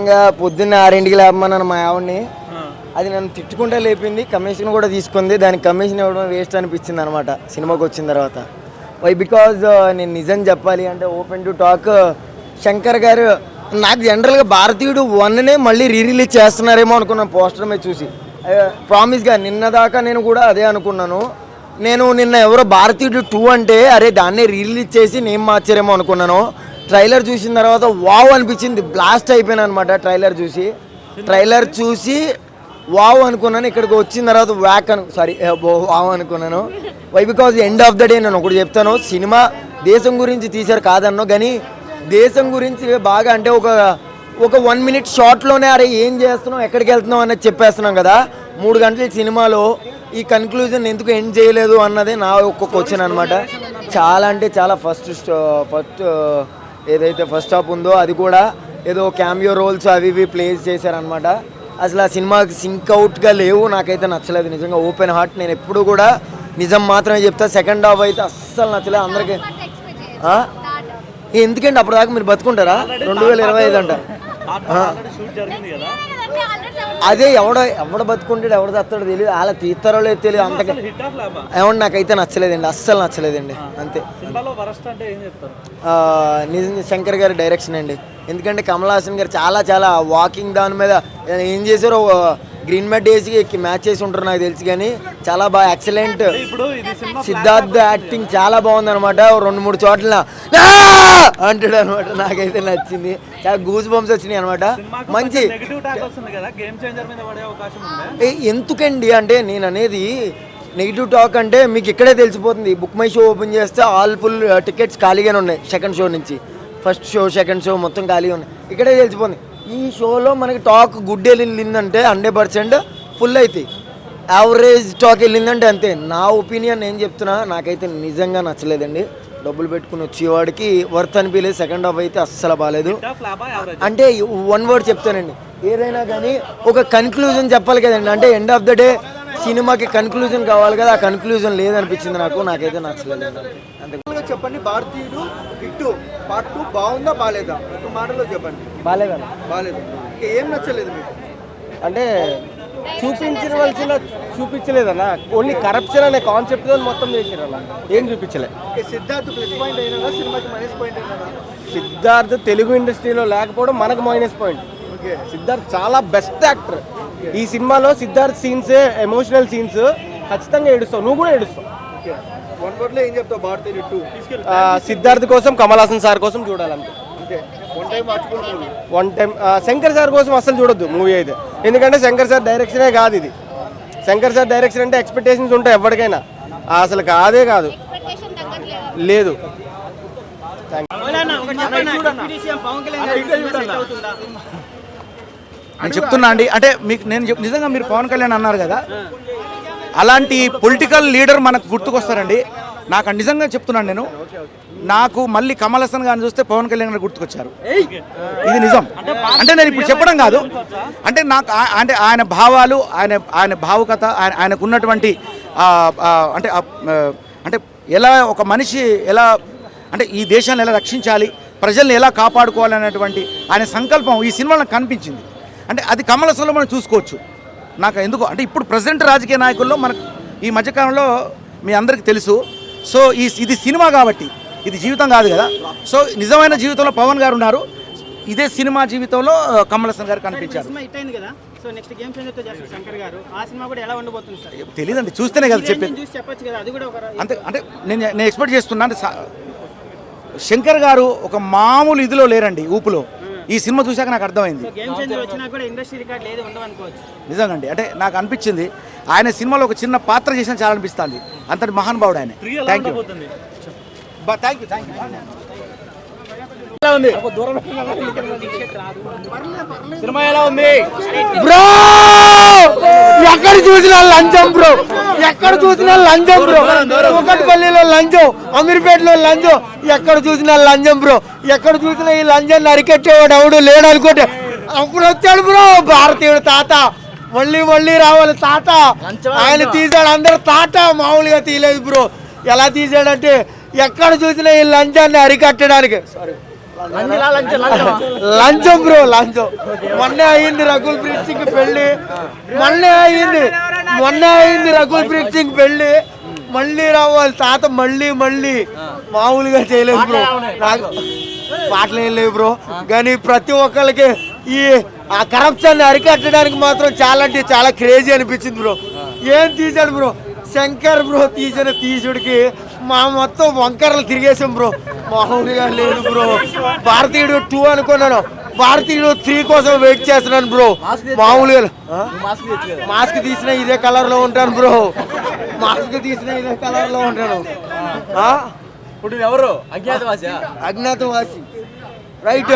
ఇంకా పొద్దున్న 6ంటికి లేపమన్నాను మా ఆవిడ్ని. అది నన్ను తిట్టుకుంటే లేపింది, కమిషన్ కూడా తీసుకుంది. దానికి కమిషన్ ఇవ్వడం వేస్ట్ అనిపించింది అనమాట సినిమాకి వచ్చిన తర్వాత. వై బికాజ్ నేను నిజం చెప్పాలి అంటే ఓపెన్ టు టాక్, శంకర్ గారు నాకు జనరల్గా భారతీయుడు 1నే మళ్ళీ రిలీజ్ చేస్తున్నారేమో అనుకున్నాను పోస్టర్ మీద చూసి. ప్రామిస్గా నిన్న దాకా నేను కూడా అదే అనుకున్నాను. నేను నిన్న ఎవరో భారతీయుడు 2 అంటే అరే దాన్నే రిలీజ్ చేసి నేమ్ మార్చారేమో అనుకున్నాను. ట్రైలర్ చూసిన తర్వాత వావ్ అనిపించింది, బ్లాస్ట్ అయిపోయాను అనమాట. ట్రైలర్ చూసి వావ్ అనుకున్నాను. ఇక్కడికి వచ్చిన తర్వాత వావ్ అనుకున్నాను. Why because end of the day నేను ఒకటి చెప్తాను, సినిమా దేశం గురించి తీశారు కాదన్నో, కానీ దేశం గురించి బాగా అంటే ఒక 1 మినిట్ షార్ట్లోనే అరే ఏం చేస్తున్నాం ఎక్కడికి వెళ్తున్నాం అనేది చెప్పేస్తున్నాం కదా. 3 గంటల సినిమాలో ఈ కన్క్లూజన్ ఎందుకు ఎండ్ చేయలేదు అన్నదే నా ఒక్క క్వశ్చన్ అనమాట. చాలా అంటే చాలా ఫస్ట్ ఏదైతే ఫస్ట్ హాఫ్ ఉందో అది కూడా ఏదో క్యామియో రోల్స్ అవి ఇవి ప్లేస్ చేశారనమాట. అసలు ఆ సినిమాకి సింక్ అవుట్గా లేవు, నాకైతే నచ్చలేదు నిజంగా. ఓపెన్ హార్ట్, నేను ఎప్పుడు కూడా నిజం మాత్రమే చెప్తా. సెకండ్ హాఫ్ అయితే అస్సలు నచ్చలేదు అందరికీ. ఎందుకంటే అప్పటిదాకా మీరు బతుకుంటారా? 2025 అంట. అదే ఎవడ బతుకుంటాడు ఎవడ చస్తాడో తెలియదు, అలా తీస్తారో లేదు తెలియదు. అంతగా ఏమన్నా నాకైతే నచ్చలేదండి, అస్సలు నచ్చలేదండి. అంతే. నిజంగా శంకర్ గారి డైరెక్షన్ అండి. ఎందుకంటే కమల్ హాసన్ గారు చాలా వాకింగ్ దాని మీద ఏం చేశారో గ్రీన్ మ్యాట్ వేసి మ్యాచ్ చేసి ఉంటారు నాకు తెలిసి, కానీ చాలా బాగా ఎక్సలెంట్. సిద్ధార్థ్ యాక్టింగ్ చాలా బాగుంది అనమాట. 2-3 చోట్ల అంటాడు అనమాట, నాకైతే నచ్చింది. చాలా గూస్ బంప్స్ వచ్చినాయి అనమాట. మంచి ఎందుకండి అంటే నేను అనేది నెగిటివ్ టాక్ అంటే మీకు ఇక్కడే తెలిసిపోతుంది. బుక్ మై షో ఓపెన్ చేస్తే ఆల్ ఫుల్ టికెట్స్ ఖాళీగానే ఉన్నాయి. సెకండ్ షో నుంచి ఫస్ట్ షో సెకండ్ షో మొత్తం ఖాళీగా ఉన్నాయి. ఇక్కడే తెలిసిపోతుంది. ఈ షోలో మనకి టాక్ గుడ్ వెళ్ళిందంటే 100% ఫుల్ అవుతాయి. యావరేజ్ టాక్ వెళ్ళిందంటే అంతే. నా ఒపీనియన్ నేను చెప్తున్నా, నాకైతే నిజంగా నచ్చలేదండి. డబ్బులు పెట్టుకుని వచ్చేవాడికి వర్త్ అనిపించలేదు. సెకండ్ హాఫ్ అయితే అస్సలు బాగాలేదు. అంటే 1 వర్డ్ చెప్తానండి, ఏదైనా కానీ ఒక కన్క్లూజన్ చెప్పాలి కదండి. అంటే ఎండ్ ఆఫ్ ద డే సినిమాకి కన్క్లూజన్ కావాలి కదా, ఆ కన్క్లూజన్ లేదనిపించింది నాకైతే నచ్చలేదు. అంతే చెప్పండి. భారతీయుడు హిట్ పార్ట్ 2 బాగుందా బాగాలేదా? ఒక మాటలో చెప్పండి. బాగాలేదు. ఏం నచ్చలేదు మీకు? అంటే చూపించలేదన్నా, ఓన్లీ కరప్షన్ అనే కాన్సెప్ట్ తో మొత్తం చేసిరన్నా, ఏం చూపించలే. సిద్ధార్థ్ ప్లస్ పాయింట్ అయినా సినిమాకి మైనస్ పాయింట్ అయినా? సిద్ధార్థ్ తెలుగు ఇండస్ట్రీలో లేకపోవడం మనకు మైనస్ పాయింట్. సిద్ధార్థ్ చాలా బెస్ట్ యాక్టర్. ఈ సినిమాలో సిద్ధార్థ్ సీన్స్, ఎమోషనల్ సీన్స్ ఖచ్చితంగా ఏడుస్తావు, నువ్వు కూడా ఏడుస్తావు. ఏం చెప్తావు? భారతీయుడు 2 సిద్ధార్థ్ కోసం, కమల్ హాసన్ సార్ కోసం చూడాలంటే. వన్ టైం శంకర్ సార్ కోసం అసలు చూడొద్దు మూవీ అయితే. ఎందుకంటే శంకర్ సార్ డైరెక్షనే కాదు ఇది. శంకర్ సార్ డైరెక్షన్ అంటే ఎక్స్పెక్టేషన్స్ ఉంటాయి ఎవరికైనా, అసలు కాదే కాదు, లేదు. నేను చెప్తున్నా అండి, అంటే మీకు నిజంగా మీరు పవన్ కళ్యాణ్ అన్నారు కదా, అలాంటి పొలిటికల్ లీడర్ మనకు గుర్తుకొస్తారండి. నాకు నిజంగా చెప్తున్నాను నేను, నాకు మళ్ళీ కమల్ హాసన్ గారిని చూస్తే పవన్ కళ్యాణ్ గారు గుర్తుకొచ్చారు. ఇది నిజం. అంటే నేను ఇప్పుడు చెప్పడం కాదు, అంటే నాకు అంటే ఆయన భావాలు, ఆయన భావుకత, ఆయనకు ఉన్నటువంటి అంటే అంటే ఎలా ఒక మనిషి ఎలా అంటే ఈ దేశాన్ని ఎలా రక్షించాలి, ప్రజల్ని ఎలా కాపాడుకోవాలి అనేటువంటి ఆయన సంకల్పం ఈ సినిమాలో కనిపించింది. అంటే అది కమల్ హాసన్లో మనం చూసుకోవచ్చు. నాకు ఎందుకు అంటే ఇప్పుడు ప్రజెంట్ రాజకీయ నాయకుల్లో మనకు ఈ మధ్యకాలంలో మీ అందరికీ తెలుసు. సో ఇది సినిమా కాబట్టి, ఇది జీవితం కాదు కదా. సో నిజమైన జీవితంలో పవన్ గారు ఉన్నారు, ఇదే సినిమా జీవితంలో కమల్ హాసన్ గారు కనిపించారు. తెలియదండి, చూస్తేనే కదా చెప్పేది. అంతే. అంటే నేను ఎక్స్పెక్ట్ చేస్తున్నాను. శంకర్ గారు ఒక మామూలు ఇదిలో లేరండి, ఊపులో. ఈ సినిమా చూశాక నాకు అర్థమైంది నిజంగా అండి. అంటే నాకు అనిపించింది ఆయన సినిమాలో ఒక చిన్న పాత్ర చేసిన చాలా అనిపిస్తుంది. అంతటి మహానుభావుడు ఆయన. Thank you. సినిమా ఎలా ఉంది బ్రో? ఎక్కడ చూసినా లంచం బ్రో, ఎక్కడ చూసినా లంచం బ్రో. కుకట్పల్లిలో లంచం, అమీర్పేటలో లంచం, ఎక్కడ చూసినా లంచం బ్రో. ఎక్కడ చూసినా ఈ లంచాన్ని అరికెట్టేవాడు ఎవడు లేడు అనుకుంటే అప్పుడు వచ్చాడు బ్రో భారతీయుడు తాత. మళ్ళీ రావాలి తాత. ఆయన తీసాడు, అందరు తాత మామూలుగా తీయలేదు బ్రో. ఎలా తీసాడంటే ఎక్కడ చూసినా ఈ లంచాన్ని అరికట్టడానికి లంచం బ్రో, లంచం. మొన్నే అయింది రకుల్ ప్రీత్ సింగ్ పెళ్లి, మొన్నే అయింది రకుల్ ప్రీత్ సింగ్ పెళ్లి. మళ్ళీ రావాలి తాత, మళ్ళీ మామూలుగా చేయలేదు బ్రో. నాకు పాటలు ఏం లేవు బ్రో, కానీ ప్రతి ఒక్కరికి ఈ ఆ కరప్షన్ అరికట్టడానికి మాత్రం చాలా అంటే చాలా క్రేజీ అనిపించింది బ్రో. ఏం తీసాడు బ్రో శంకర్ బ్రో, తీసిన తీసుడికి మా మొత్తం వంకరలు తిరిగేసాం బ్రో. మామూలుగా లేదు బ్రో. భారతీయుడు 2 అనుకున్నాను, భారతీయుడు 3 కోసం వెయిట్ చేస్తున్నాను బ్రో. మామూలుగా మాస్క్ తీసిన ఇదే కలర్ లో ఉంటాను బ్రో, మాస్క్ తీసిన ఇదే కలర్ లో ఉంటాను. ఎవరు Agnyaathavaasi right.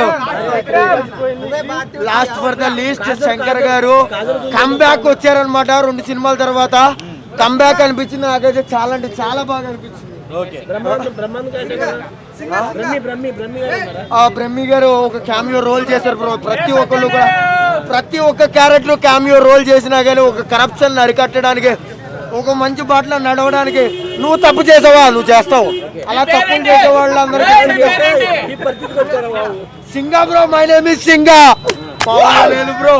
Last for the least Shankar గారు కమ్బ్యాక్ వచ్చారనమాట. 2 సినిమాల తర్వాత కమ్బ్యాక్ అనిపించింది నాకైతే, చాలా అంటే చాలా బాగా అనిపించింది. బ్రహ్మి గారు ఒక క్యామియో రోల్ చేశారు బ్రో. ప్రతి ఒక్క క్యారెక్టర్ క్యామియో రోల్ చేసినా కానీ ఒక కరప్షన్ అరికట్టడానికి, ఒక మంచి బాటలో నడవడానికి. నువ్వు తప్పు చేసావా, నువ్వు చేస్తావు. అలా తప్పులు చేసే వాళ్ళందరికీ Singa bro. My name is Singa. లేదు బ్రో.